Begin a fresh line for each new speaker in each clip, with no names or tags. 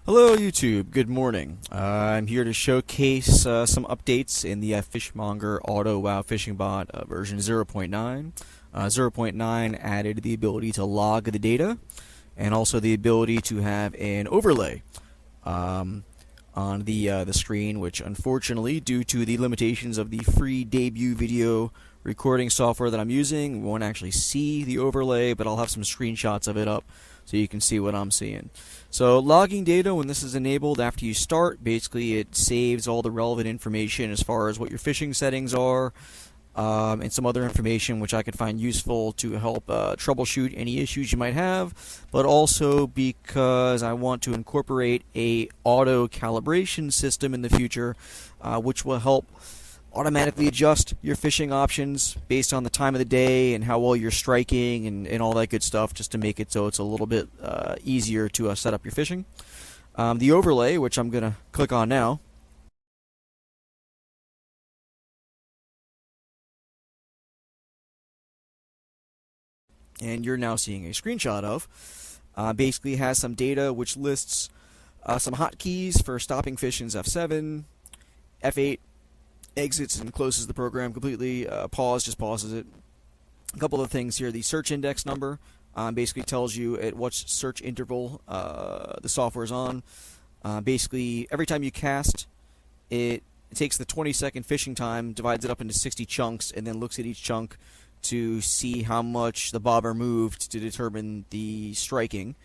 Hello YouTube, good morning. I'm here to showcase some updates in the Fishmonger Auto WoW Fishing Bot version 0.9. 0.9 added the ability to log the data and also the ability to have an overlay on the screen, which unfortunately, due to the limitations of the free debut video recording software that I'm using, we won't actually see the overlay, but I'll have some screenshots of it up so you can see what I'm seeing. So logging data, when this is enabled after you start, basically it saves all the relevant information as far as what your fishing settings are, and some other information which I could find useful to help troubleshoot any issues you might have, but also because I want to incorporate a auto calibration system in the future, which will help automatically adjust your fishing options based on the time of the day and how well you're striking and all that good stuff, just to make it so it's a little bit easier to set up your fishing. The overlay, which I'm going to click on now, and you're now seeing a screenshot of, basically has some data which lists some hotkeys for stopping fish in F7, F8, exits and closes the program completely, pause just pauses it. A couple of things here. The search index number basically tells you at what search interval the software is on. Basically, every time you cast, it takes the 20-second fishing time, divides it up into 60 chunks, and then looks at each chunk to see how much the bobber moved to determine the striking,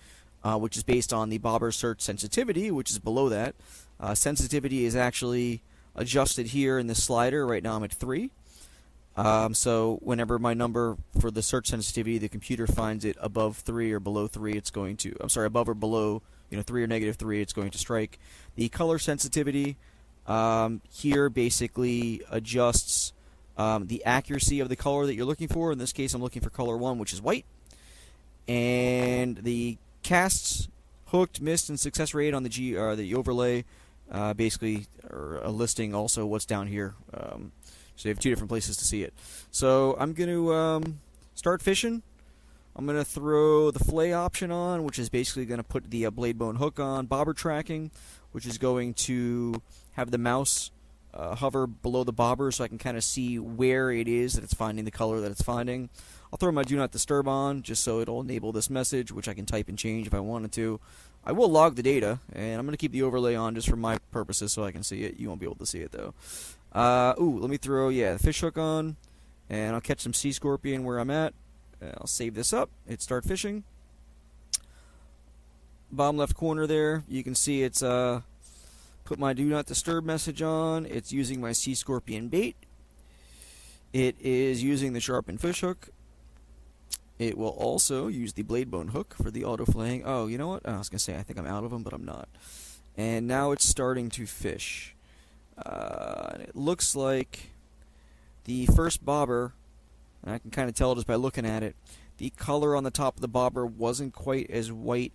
which is based on the bobber search sensitivity, which is below that. Sensitivity is actually adjusted here in this slider. Right now I'm at 3. So whenever my number for the search sensitivity, the computer finds it above 3 or below 3, it's going to, above or below, 3 or -3, it's going to strike. The color sensitivity here basically adjusts the accuracy of the color that you're looking for. In this case, I'm looking for color 1, which is white. And the casts, hooked, missed, and success rate on the overlay basically are a listing also what's down here. So you have two different places to see it. So I'm going to start fishing. I'm going to throw the fillet option on, which is basically going to put the blade bone hook on. Bobber tracking, which is going to have the mouse hover below the bobber so I can kind of see where it is that it's finding the color that it's finding. I'll throw my do not disturb on just so it'll enable this message, which I can type and change if I wanted to. I will log the data, and I'm going to keep the overlay on just for my purposes so I can see it. You won't be able to see it, though. Let me throw, the fish hook on, and I'll catch some sea scorpion where I'm at. I'll save this up, hit start fishing. Bottom left corner there, you can see it's put my do not disturb message on. It's using my sea scorpion bait. It is using the sharpened fish hook. It will also use the blade bone hook for the auto filleting. Oh, you know what? I was going to say, I think I'm out of them, but I'm not. And now it's starting to fish. It looks like the first bobber, and I can kind of tell just by looking at it, the color on the top of the bobber wasn't quite as white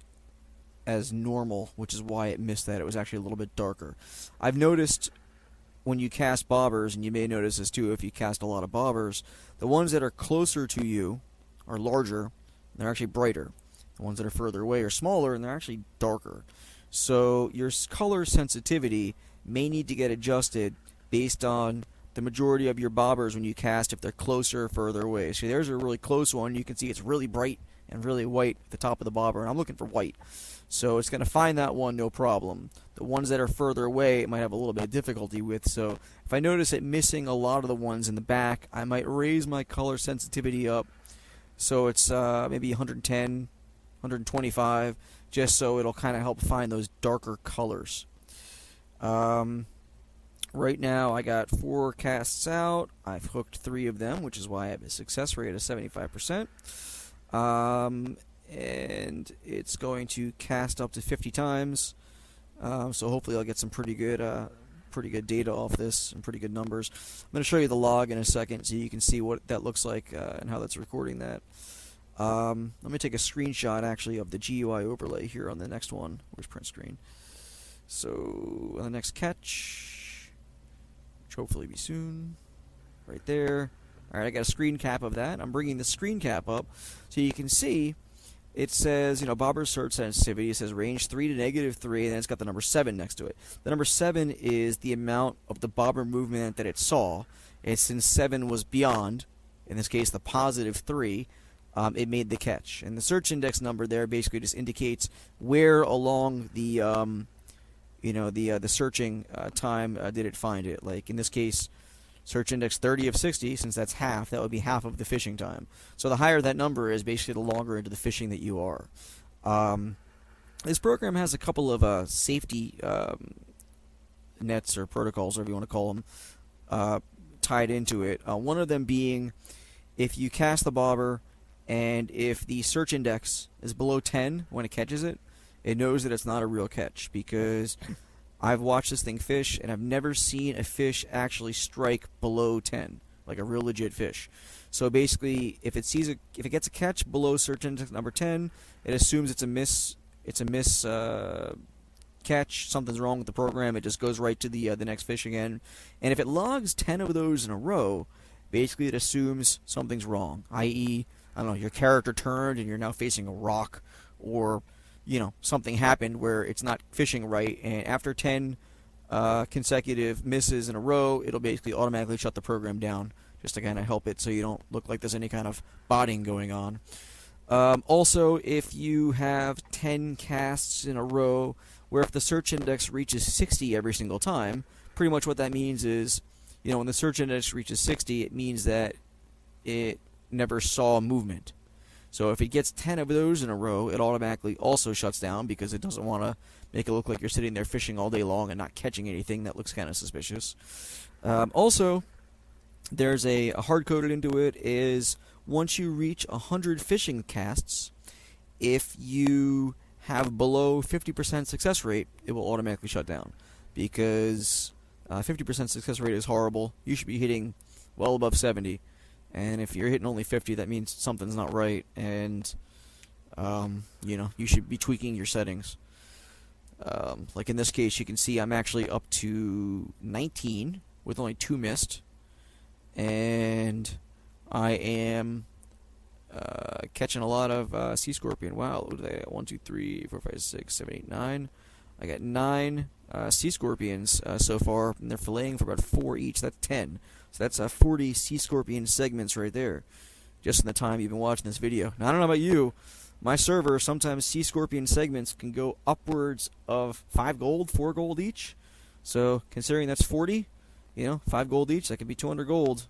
as normal, which is why it missed that. It was actually a little bit darker. I've noticed when you cast bobbers, and you may notice this too if you cast a lot of bobbers, the ones that are closer to you are larger, and they're actually brighter. The ones that are further away are smaller, and they're actually darker. So your color sensitivity may need to get adjusted based on the majority of your bobbers when you cast, if they're closer or further away. So there's a really close one. You can see it's really bright and really white at the top of the bobber, and I'm looking for white. So it's going to find that one no problem. The ones that are further away it might have a little bit of difficulty with. So if I notice it missing a lot of the ones in the back, I might raise my color sensitivity up so it's maybe 110, 125, just so it'll kind of help find those darker colors. Right now I got 4 casts out. I've hooked 3 of them, which is why I have a success rate of 75%. And it's going to cast up to 50 times. So hopefully I'll get some pretty good data off this and pretty good numbers. I'm going to show you the log in a second so you can see what that looks like and how that's recording that. Let me take a screenshot actually of the GUI overlay here on the next one. Where's print screen? So on the next catch, which hopefully be soon, right there. Alright, I got a screen cap of that. I'm bringing the screen cap up so you can see it says, bobber's search sensitivity. It says range 3 to -3, and then it's got the number 7 next to it. The number 7 is the amount of the bobber movement that it saw. And since 7 was beyond, in this case the +3, it made the catch. And the search index number there basically just indicates where along the the searching time did it find it. Like in this case, search index 30 of 60, since that's half, that would be half of the fishing time. So the higher that number is, basically the longer into the fishing that you are. This program has a couple of safety nets or protocols, whatever you want to call them, tied into it. One of them being, if you cast the bobber and if the search index is below 10 when it catches it, it knows that it's not a real catch, because I've watched this thing fish and I've never seen a fish actually strike below 10, like a real legit fish. So basically, if it gets a catch below search index number 10, it assumes it's a miss. It's a miss catch. Something's wrong with the program. It just goes right to the next fish again. And if it logs 10 of those in a row, basically it assumes something's wrong. I.e., I don't know, your character turned and you're now facing a rock, or something happened where it's not fishing right, and after 10 consecutive misses in a row, it'll basically automatically shut the program down, just to kind of help it so you don't look like there's any kind of botting going on. Also, if you have 10 casts in a row where if the search index reaches 60 every single time, pretty much what that means is, when the search index reaches 60, it means that it never saw movement. So if it gets 10 of those in a row, it automatically also shuts down, because it doesn't want to make it look like you're sitting there fishing all day long and not catching anything that looks kind of suspicious. Also, there's a hard-coded into it is, once you reach 100 fishing casts, if you have below 50% success rate, it will automatically shut down, because 50% success rate is horrible. You should be hitting well above 70. And if you're hitting only 50, that means something's not right, and you should be tweaking your settings. Like in this case, you can see I'm actually up to 19 with only 2 missed, and I am catching a lot of sea scorpion. Wow, what are they? 1, 2, 3, 4, 5, 6, 7, 8, 9. I got 9 sea scorpions so far, and they're filleting for about 4 each. That's 10. So that's 40 sea scorpion segments right there, just in the time you've been watching this video. Now, I don't know about you, my server, sometimes sea scorpion segments can go upwards of 5 gold, 4 gold each. So considering that's 40, 5 gold each, that could be 200 gold.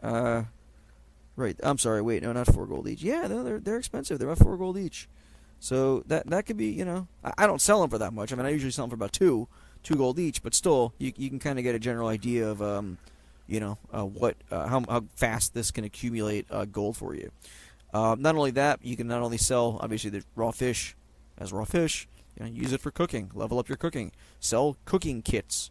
Right, I'm sorry, wait, no, not 4 gold each. Yeah, no, they're expensive. They're about 4 gold each. So that could be, I don't sell them for that much. I mean, I usually sell them for about 2 gold each, but still, you can kind of get a general idea of how fast this can accumulate gold for you. Not only that, you can not only sell, obviously, the raw fish as raw fish, use it for cooking, level up your cooking, sell cooking kits.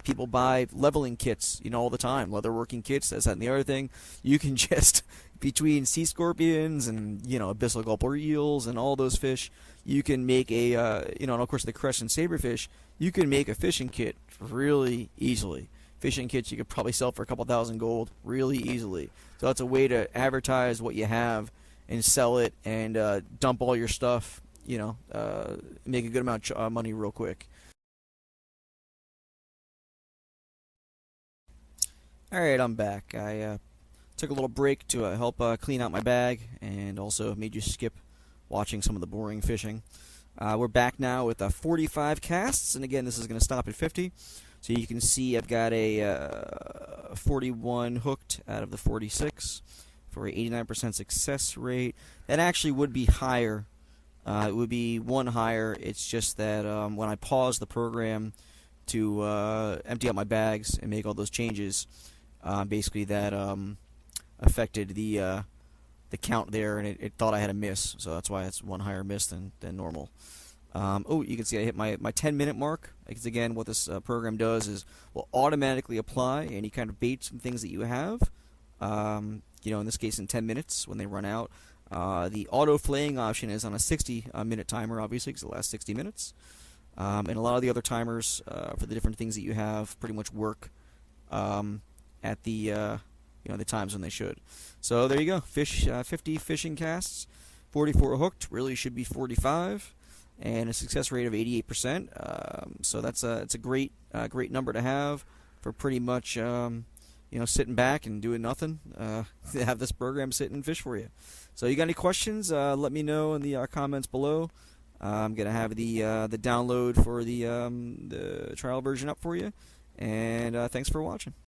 People buy leveling kits, all the time, leatherworking kits, that's that and the other thing. You can just, between sea scorpions and, abyssal gulper eels and all those fish, you can make a, and of course the crescent saberfish, you can make a fishing kit really easily. Fishing kits you could probably sell for a couple thousand gold really easily. So that's a way to advertise what you have and sell it, and dump all your stuff, make a good amount of money real quick. Alright, I'm back. I took a little break to help clean out my bag, and also made you skip watching some of the boring fishing. We're back now with 45 casts, and again, this is going to stop at 50. So you can see I've got a 41 hooked out of the 46 for an 89% success rate. That actually would be higher. It would be 1 higher. It's just that when I paused the program to empty out my bags and make all those changes, basically that affected the count there, and it thought I had a miss. So that's why it's 1 higher miss than normal. You can see I hit my 10-minute mark. Because again, what this program does is will automatically apply any kind of baits and things that you have. In this case, in 10 minutes when they run out. The auto flaying option is on a 60-minute timer, obviously, because it lasts 60 minutes. And a lot of the other timers for the different things that you have pretty much work at the the times when they should. So there you go, 50 fishing casts. 44 hooked really should be 45, and a success rate of 88%. So it's a great number to have for pretty much sitting back and doing nothing. To have this program sit and fish for you. So you got any questions? Let me know in the comments below. I'm gonna have the download for the trial version up for you, and thanks for watching.